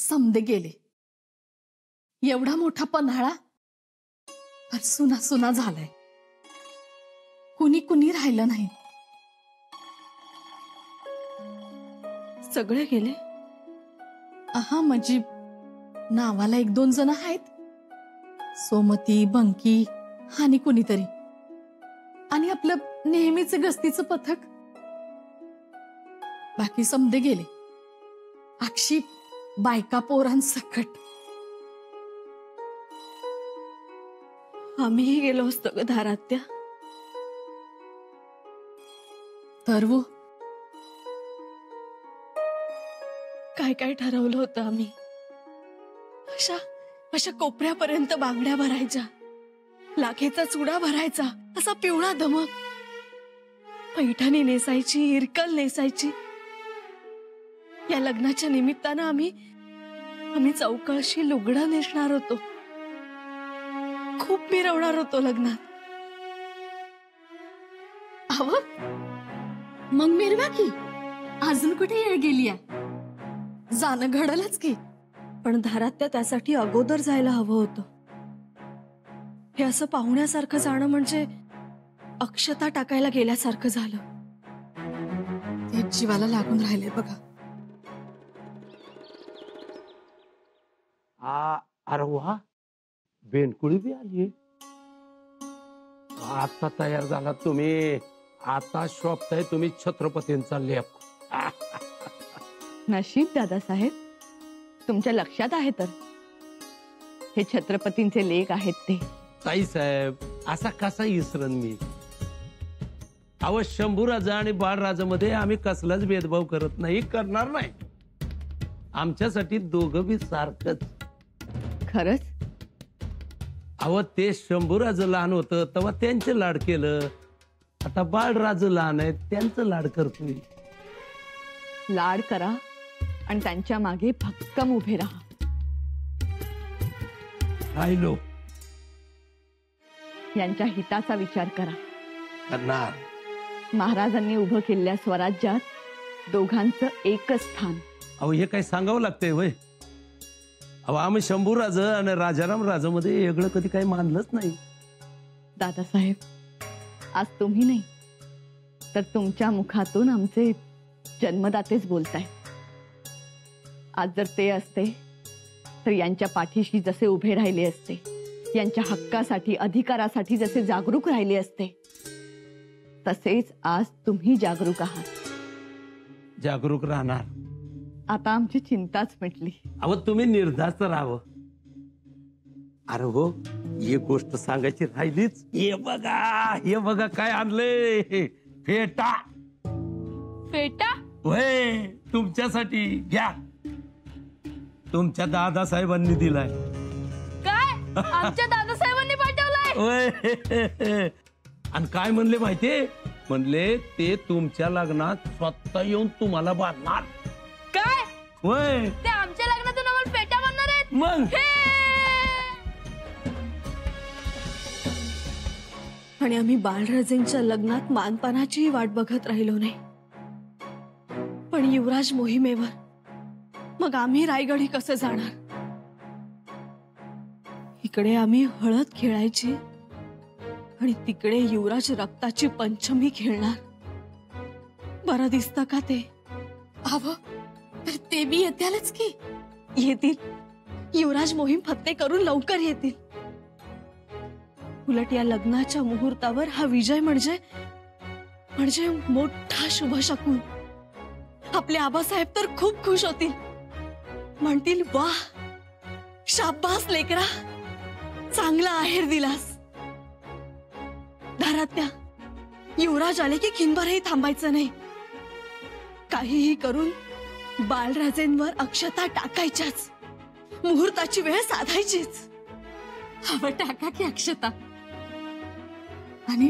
समदे गेले. एवढा मोठा पन्हाळा सुना सुना झालाय. कुणी कुणी राहिलं नाही. सगळे गेले? हा म्हणजे नावाला 1-2 जण आहेत. सोमती, बंकी आणि कुणीतरी, आणि आपलं नेहमीच गस्तीचं पथक. बाकी समदे गेले. अक्षी बायका पोरांसकट. आम्हीही गेलो असतो ग धारात्या. तर वो काय काय ठरवलं होतं आम्ही. अशा अशा कोपऱ्यापर्यंत बांगड्या भरायच्या, लाखेचा चुडा भरायचा, असा पिवळा धमक, पैठणी नेसायची, इरकल नेसायची. या लग्नाच्या निमित्तानं आम्ही चौकळशी लुगडं नेसणार होतो. खूप मिरवणार होतो लग्नात. अव मग मिरवा की, अजून कुठे येळ गेली. जाणं घडलंच की. पण धारात्या त्यासाठी अगोदर जायला हवं होतं. हे असं पाहुण्यासारखं जाणं म्हणजे अक्षता टाकायला गेल्यासारखं झालं. ते जीवाला लागून राहिले बघा. अरे वा, बेनकुळी बी आली. आता तयार झाला तुम्ही. आता शोभताय तुम्ही छत्रपतींचा लेख. नशीब दादासाहेब, तुमच्या लक्षात आहे तर हे छत्रपतींचे लेख आहेत ते. ताई साहेब, असा कसा इसरण मी. अव शंभूराजा आणि बाळराजामध्ये आम्ही कसलाच भेदभाव करत नाही, करणार नाही. आमच्यासाठी दोघं बी सारखंच. खरंच? अव ते शंभूराज लहान होतं तेव्हा त्यांचे लाड केलं. आता बाळराज लहान आहे, त्यांचं लाड करतोय. लाड करा आणि त्यांच्या मागे भक्कम उभे राहा. राहिलो यांच्या हिताचा विचार करा. करणार. महाराजांनी उभं केलेल्या स्वराज्यात दोघांचं एकच स्थान. अहो हे काय सांगावं लागतंय वय. अहो आम्ही शंभूराज आणि राजाराम राजामध्ये वेगळं कधी काही मानलंच नाही. दादासाहेब, आज तुम्ही नाही तर तुमच्या मुखातून आमचे जन्मदातेच बोलताय. आज जर ते असते तर यांच्या पाठीशी जसे उभे राहिले असते, यांच्या हक्कासाठी, अधिकारासाठी जसे जागरूक राहिले असते, तसेच आज तुम्ही जागरूक आहात. जागरूक राहणार. आता आमची चिंताच मिटली. अहो तुम्ही निर्धास्त राहावं. अरे हो, एक गोष्ट सांगायची राहिलीच. हे बघा काय आणलंय. फेटा. फेटा? होय, तुमच्यासाठी. घ्या. तुमच्या दादासाहेबांनी दिलाय. काय? आमच्या दादासाहेबांनी पाठवलाय? होय. आणि काय म्हणले माहितीये? म्हणले ते तुमच्या लग्नात स्वतः येऊन तुम्हाला बांधणार. काय? होय. ते आमच्या लग्नातून आम्हाला फेटा बांधणार आहेत? मग आणि आम्ही बाळराजेंच्या लग्नात मानपानाचीही वाट बघत राहिलो नाही. पण युवराज मोहिमेवर मग आम्ही रायगडी कसं जाणार? इकडे आम्ही हळद खेळायची आणि तिकडे युवराज रक्ताची पंचमी खेळणार. बरं दिसतं का ते? अव तर ते बी येत्यालच की. येतील. युवराज मोहीम फत्ते करून लवकर येतील. उलट या लग्नाच्या मुहूर्तावर हा विजय म्हणजे मोठा शुभ शकून. आपले आबासाहेब तर खूप खुश होतील. म्हणतील, वाह, शाबास लेकरा, चांगला आहेर दिलास. धारात्या, युवराज आले की खिंबारही थांबायचं नाही. काहीही करून बाळराजेंवर अक्षता टाकायच्याच. मुहूर्ताची वेळ साधायचीच. हवं टाका की अक्षता. आणि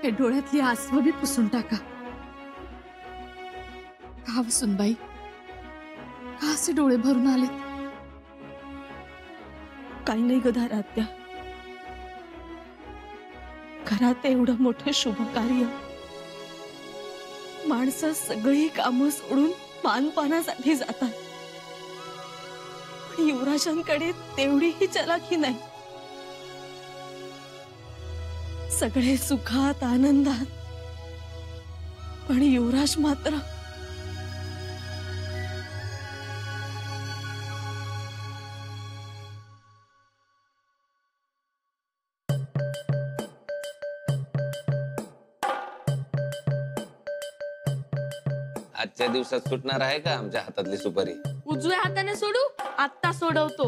हे डोळ्यातली आसव बी पुसून टाका. का सुनबाई, का असे डोळे भरून आले? काही नाही ग धारात्या. घरात एवढं मोठं शुभ कार्य, माणसं सगळी कामं सोडून मानपानासाठी जातात. पण युवराजांकडे तेवढीही चलाखी नाही. सगळे सुखात आनंदात, पण युवराज मात्र आजच्या दिवसात सुटणार आहे का आमच्या हातातली सुपारी? उजव्या हाताने सोडू? आत्ता सोडवतो.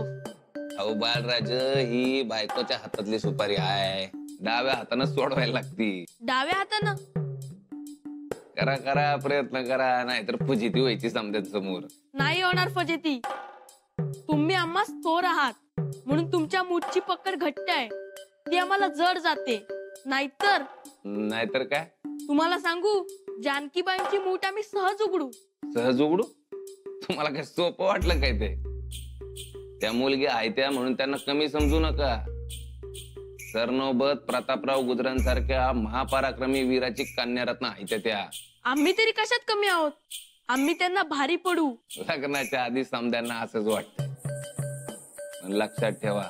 अहो बाळराज, ही बायकोच्या हातातली सुपारी आहे, डाव्या हाताने सोडवायला लागती. डाव्या हातानं? करा करा, प्रयत्न करा, नाहीतर फजिती व्हायची समोर. नाही होणार फजिती. तुम्ही आम्हा थोर आहात म्हणून तुमच्या मूठची पकड घट्ट आहे, ती आम्हाला जड जाते. नाहीतर काय? तुम्हाला सांगू, जानकीबाईंची मूठ आम्ही सहज उघडू. सहज उघडू? तुम्हाला काय सोपं वाटलं काय ते? त्या मुलगी आहे त्या म्हणून त्यांना कमी समजू नका. सरनोबत प्रतापराव गुजरांसारख्या महापराक्रमी वीराची कन्यारत्न आहे त्या. आम्ही तरी कशात कमी आहोत? आम्ही त्यांना भारी पडू. लग्नाच्या आधी समद्यांना असंच वाटतं. पण लक्षात ठेवा,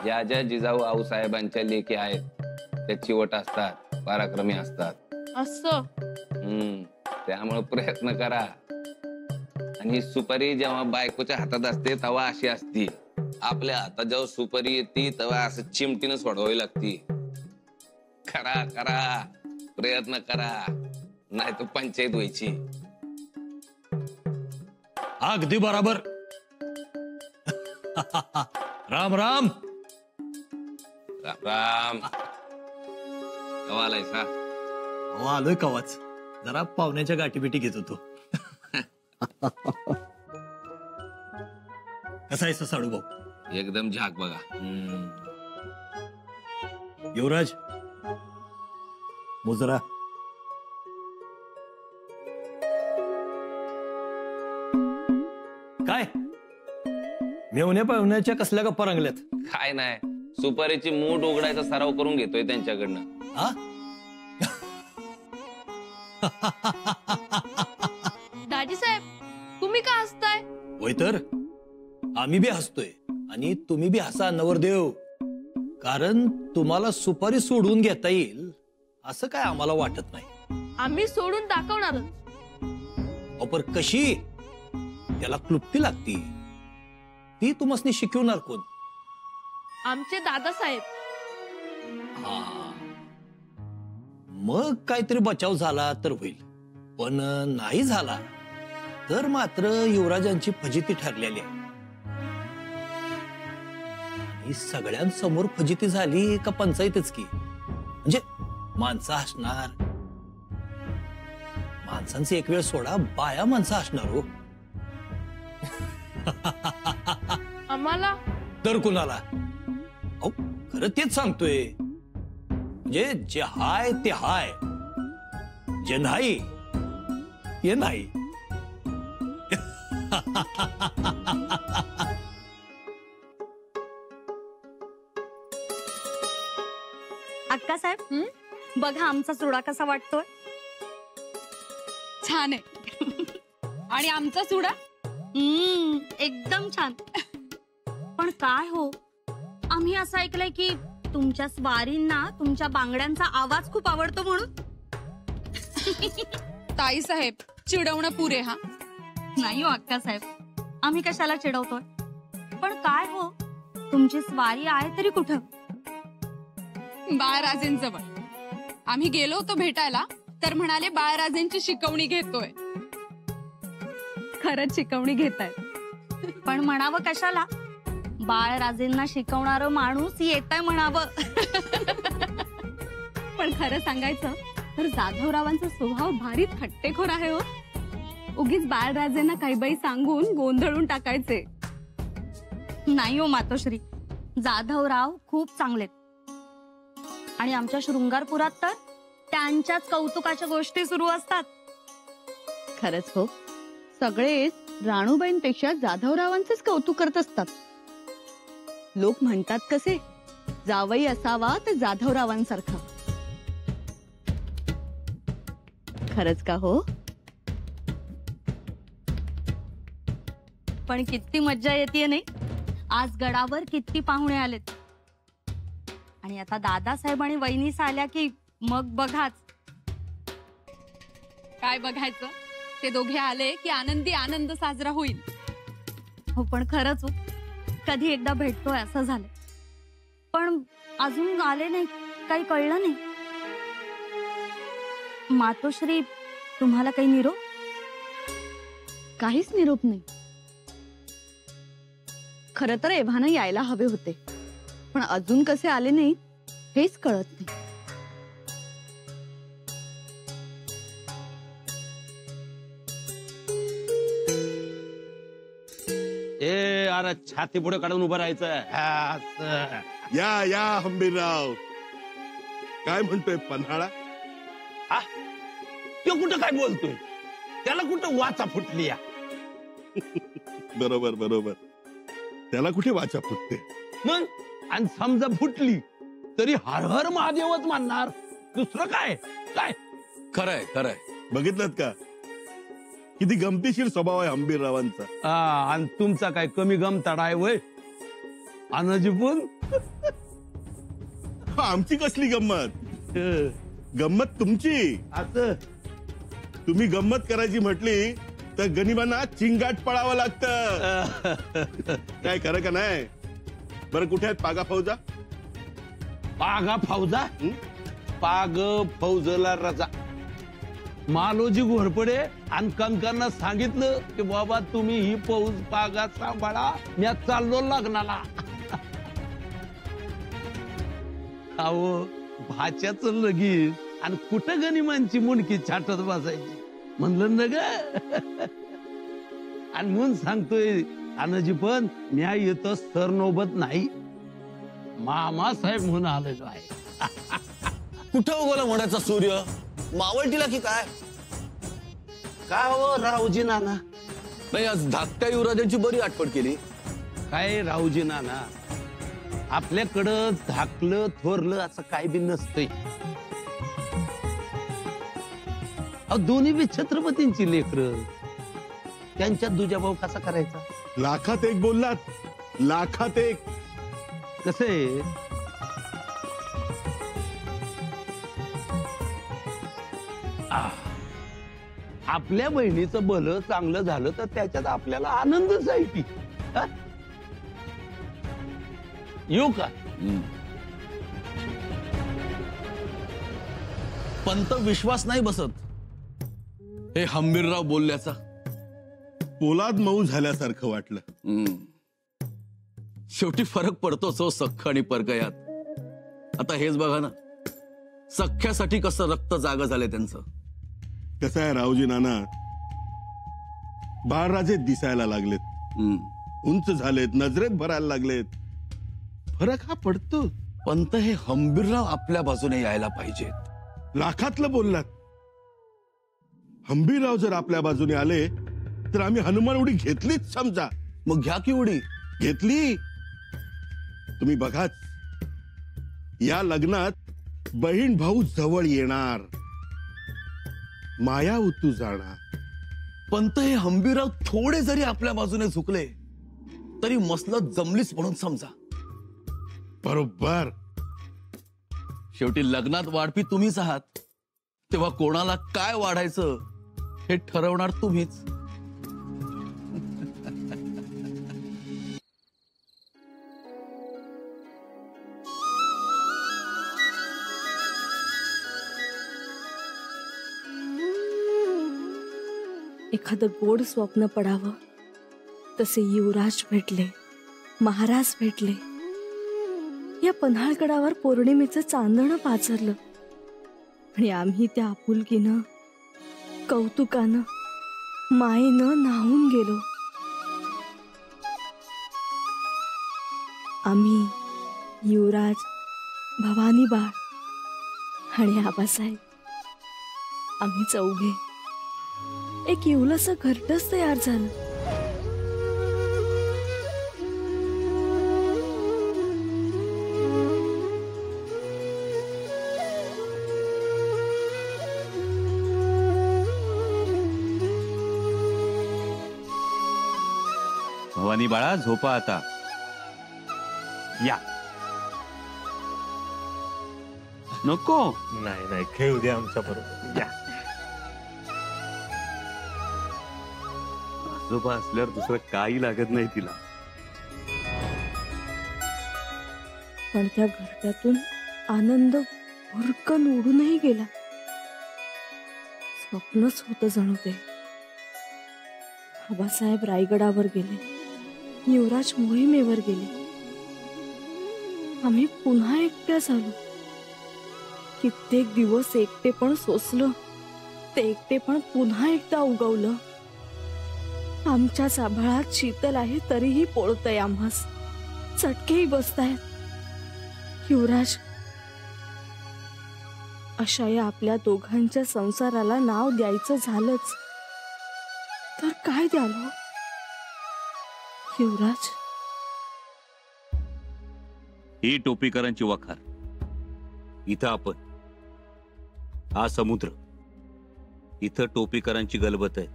ज्या ज्या जिजाऊ आऊसाहेबांच्या लेकी आहेत त्या चिवट असतात, पराक्रमी असतात. असं? त्यामुळे प्रयत्न करा. आणि ही सुपारी जेव्हा बायकोच्या हातात असते तेव्हा अशी असती, आपल्या हातात जेव्हा सुपारी येते तेव्हा असं चिमटीनं सोडवावी लागती. करा करा, प्रयत्न करा, नाही तर पंचायत व्हायची. अगदी बराबर. राम राम. राम राम. कवा आलायसा? आलोय कवाच, जरा पाहुण्याच्या गाठीबिटी घेत होतो. कसा आहे साडू भाऊ? एकदम झाक बघा. युवराज, मुजरा. काय मेवण्या पाहुण्याच्या कसल्या गप्पा रंगल्यात? काय नाही, सुपारीची मूठ उघडायचा सराव करून घेतोय त्यांच्याकडनं. हा? दाजी साहेब, तुम्ही का हसताय? होय तर, आम्ही बी हसतोय आणि तुम्ही बी हसा नवरदेव. कारण तुम्हाला सुपारी सोडून घेता येईल असं काय आम्हाला वाटत नाही. आम्ही सोडून दाखवणार. पर कशी? त्याला क्लुप्ती लागती, ती तुम्हाला शिकवणार कोण? आमचे दादासाहेब. मग काहीतरी बचाव झाला तर होईल, पण नाही झाला तर मात्र युवराजांची फजिती ठरलेली आहे. आणि सगळ्यांसमोर फजिती झाली का पंचायतच की. म्हणजे माणसं असणार, माणसांचे एक वेळ सोडा, बाया माणसं असणार हो. आम्हाला तर कुणाला? अहो खरं तेच सांगतोय. म्हणजे जे हाय ते हाय, जे नाही ते नाही. अक्कासाहेब, बघा आमचा चुडा कसा वाटतोय. छान आहे. आणि आमचा चुडा एकदम छान. पण काय हो, आम्ही असं ऐकलंय की तुमच्या स्वारींना तुमच्या बांगड्यांचा आवाज खूप आवडतो म्हणून. ताई साहेब, चिडवणं पुरे. हा नाही हो अक्कासाहेब, आम्ही कशाला चिडवतोय. पण काय हो, तुमची स्वारी आहे तरी कुठं? बाळराजेंजवळ. आम्ही गेलो होतो भेटायला तर म्हणाले बाळराजेंची शिकवणी घेतोय. खरंच शिकवणी घेताय. पण म्हणावं कशाला, बाळराजेंना शिकवणारं माणूस येतंय म्हणावं. पण खरं सांगायचं तर जाधवरावांचा स्वभाव भारी थट्टेखोर आहे हो. उगीच बाळराजेंना काही बाई सांगून गोंधळून टाकायचे. नाही हो मातोश्री, जाधवराव खूप चांगलेत. आणि आमच्या शृंगारपुरात तर त्यांच्याच कौतुकाच्या गोष्टी सुरू असतात. खरंच हो, सगळेच राणूबाईंपेक्षा जाधवरावांचेच कौतुक करत असतात. लोक म्हणतात कसे, जावई असावा तर जाधवरावांसारखा. खरंच का हो? पण किती मज्जा येते नाही. आज गडावर किती पाहुणे आलेत आणि आता दादासाहेब आणि वहिनीस आल्या की मग बघाच. काय बघायचं, ते दोघे आले की आनंदी आनंद साजरा होईल. हो पण खरंच हो, कधी एकदा भेटतोय असं झालं, पण अजून आले नाही, काही कळलं नाही. मातोश्री, तुम्हाला काही निरोप? काहीच निरोप नाही. खरं तर एव्हाना यायला हवे होते, पण अजून कसे आले नाहीत हेच कळत नाही. ए अरे छाती पुढे काढून उभं राहायचं. हा, असं. या या हंबीरराव, काय म्हणतोय पन्हाळा? तो कुठं काय बोलतोय? त्याला कुठं वाचा फुटली या? बरोबर बरोबर, त्याला कुठे वाचा फुटते. मग आणि समजा फुटली तरी हर हर महादेवच मानणार, दुसरं काय? काय खरंय खरंय. बघितलं का किती गमतीशीर स्वभाव आहे हंबीररावांचा. आणि तुमचा काय कमी गमताडा आहे वय? अनाजी पण आमची कसली गंमत? गंमत तुमची. असं तुम्ही गंमत करायची म्हटली तर गनिबांना चिंगाट पळावं लागतं. काय खरं का नाही? बरं कुठे आहेत पागा फौजा? पागा फौजा? पाग फौजला रजा. मालोजी घोरपडे आणि कंकांना सांगितलं की बाबा तुम्ही ही फौज पागा सांभाळा, मी चाललो लग्नाला. अहो भाच्याच लगीन आणि कुठं गनिमांची मुंडकी छाटत बसायची म्हणलं ना ग. आणि म्हणून सांगतोय अनाजी पण म्या येतो सर नोबत नाही, मामासाहेब म्हणून आलेलो आहे. कुठं उगवला म्हणायचा सूर्य? मावळतीला की काय? काय हो रावजी नाना? नाही, आज धाकट्या युवराजांची बरी आठवण केली. काय रावजी नाना, आपल्याकडं धाकलं थोरलं असं काय बी नसतंय. दोन्ही बी छत्रपतींची लेकरं, त्यांच्यात दुजाभाव कसा करायचा? लाखात एक बोललात, लाखात एक. कसे आपल्या बहिणीचं भलं चांगलं झालं तर त्याच्यात आपल्याला आनंदच आहे की. येऊ का? पंत विश्वास नाही बसत हे हंबीरराव बोलल्याचा. पोलाद मऊ झाल्यासारखं वाटलं. शेवटी फरक पडतोच हो सख्ख आणि परकयात. आता हेच बघा ना, सख्यासाठी कसं रक्त जागं झालंय त्यांचं. कसं आहे रावजी नाना, बाळराजे दिसायला लागलेत, उंच झालेत, नजरेत भरायला लागलेत. फरक हा पडतो. पंत हे हंबीरराव आपल्या बाजूने यायला पाहिजेत. लाखातलं बोललात. हंबीरराव जर आपल्या बाजूने आले तर आम्ही हनुमान उडी घेतलीच समजा. मग घ्या की उडी. घेतली. तुम्ही बघाच, या लग्नात बहीण भाऊ जवळ येणार, माया उतू जाणार. पंत हे हंबीरराव थोडे जरी आपल्या बाजूने झुकले तरी मसलत जमलीच म्हणून समजा. बरोबर. शेवटी लग्नात वाढपी तुम्हीच आहात, तेव्हा कोणाला काय वाढायचं हे ठरवणार तुम्हीच. एखादं गोड स्वप्न पडावं तसे युवराज भेटले, महाराज भेटले. या पन्हाळगडावर पौर्णिमेचं चांदणं पाझरलं आणि आम्ही त्या आपुलकीनं, कौतुकानं, मायेनं न्हावून गेलो. आम्ही युवराज, भवानीबाळ आणि आबासाहेब, आम्ही चौघे एक येवलंसं घरटच तयार झालं. भवानी बाळा झोपा आता. या. नको. नाही नाही, खेळू द्या आमच्या बरोबर. या. आजोबा असल्यावर दुसरं काही लागत नाही तिला. पण त्या घरट्यातून आनंद भुरकन उडूनही गेला. स्वप्नच होतं जणू ते. आबासाहेब रायगडावर गेले, युवराज मोहिमेवर गेले. आम्ही पुन्हा एकट्या झालो. कित्येक दिवस एकटेपण सोसलं. ते एकटेपण पुन्हा एकदा उगवलं. आमच्याच आभाळात शीतल आहे तरीही पोळतय आम्हास. चटकेही बसतायत. युवराज, अशा या आपल्या दोघांच्या संसाराला नाव द्यायचं झालंच तर काय द्यालो युवराज? ही टोपीकरांची वखार. इथं आपण, हा समुद्र, इथं टोपीकरांची गलबत आहे.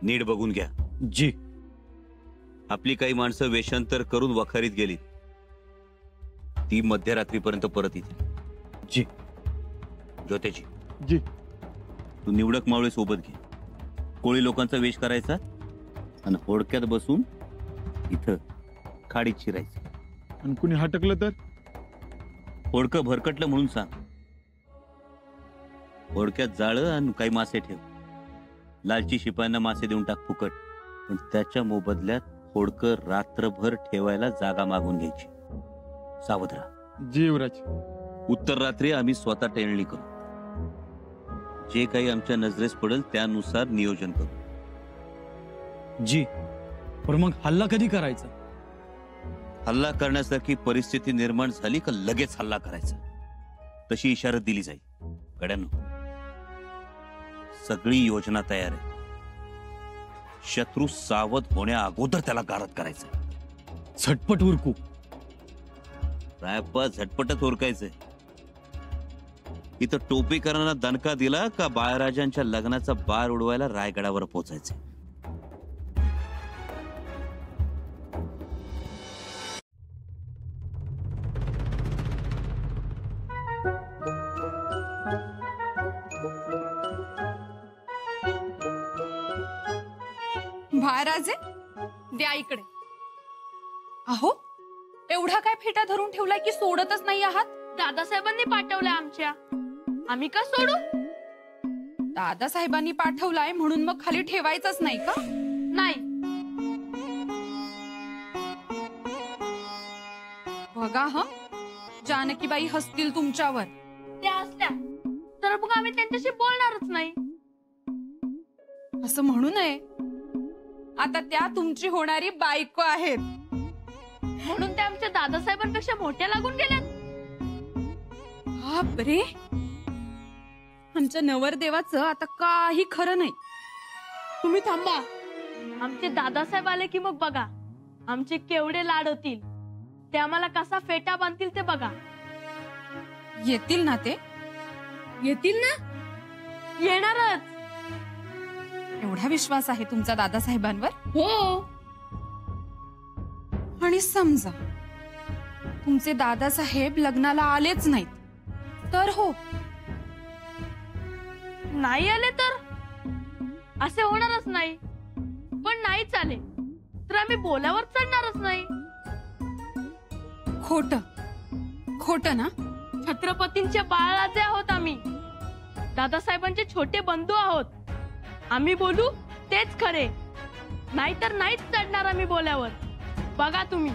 नीट बघून घ्या. जी. आपली काही माणसं वेषांतर करून वखारीत गेली. ती मध्यरात्रीपर्यंत परत येते. जी. ज्योतेजी, जी. तू निवडक मावळे सोबत घे. कोळी लोकांचा वेश करायचा आणि होडक्यात बसून इथं खाडीत शिरायचं. आणि कुणी हटकलं तर? होडकं भरकटलं म्हणून सांग. होडक्यात जाळं आणि काही मासे ठेव. लालची शिपायांना मासे देऊन टाक फुकट. पण त्याच्या मोबदल्यात होडकं रात्रभर ठेवायला जागा मागून घ्यायची. सावध राहा. जी युवराज. उत्तर रात्री आम्ही स्वतः टेळणी करू. जे काही आमच्या नजरेस पडेल त्यानुसार नियोजन करू. जी. पण मग हल्ला कधी करायचा? हल्ला करण्यासारखी परिस्थिती निर्माण झाली का लगेच हल्ला करायचा, तशी इशारा दिली जाईल. गड्यांनो, सगळी योजना तयार आहे. शत्रू सावध होण्या अगोदर त्याला गारद करायचं. झटपट उरकू. रायप्पा, झटपटच ओरकायचंय. इथं टोपीकरांना दणका दिला का बाळराजांच्या लग्नाचा बार उडवायला रायगडावर पोहोचायचे. बाळराजे, द्या इकडे. अहो, एवढा काय फेटा धरून ठेवलाय की सोडतच नाही आहात? दादासाहेबांनी पाठवलंय आमच्या. आम्ही का सोडू? दादासाहेबांनी पाठवलाय म्हणून मग खाली ठेवायचंच नाही का? नाही. बघा ह, जानकीबाई हसतील तुमच्यावर. त्या असल्या तर मग आम्ही त्यांच्याशी बोलणारच नाही. असं म्हणू नये. आता त्या तुमची होणारी बायको आहेत म्हणून त्या आमच्या दादासाहेबांपेक्षा मोठ्या लागून गेल्यात. बापरे, आमच्या नवरदेवाचं आता काही खरं नाही. तुम्ही थांबा. आमचे दादासाहेब आले की मग बघा आमचे केवढे लाड होतील. ते आम्हाला कसा फेटा बांधतील ते बघा. येतील ना ते? येतील ना? येणारच. एवढा विश्वास आहे तुमचा दादासाहेबांवर? हो. आणि समजा तुमचे दादासाहेब लग्नाला आलेच नाहीत तर? हो, नाही आले तर असे होणारच नाही. पण नाही चाले तर आम्ही बोलावर चढणारच नाही. खोट खोट ना? छत्रपतींचे बाळराजे आहोत आम्ही. दादासाहेबांचे छोटे बंधू आहोत. आम्ही बोलू तेच खरे, नाहीतर नाहीच चढणार आम्ही बोल्यावर. बघा तुम्ही.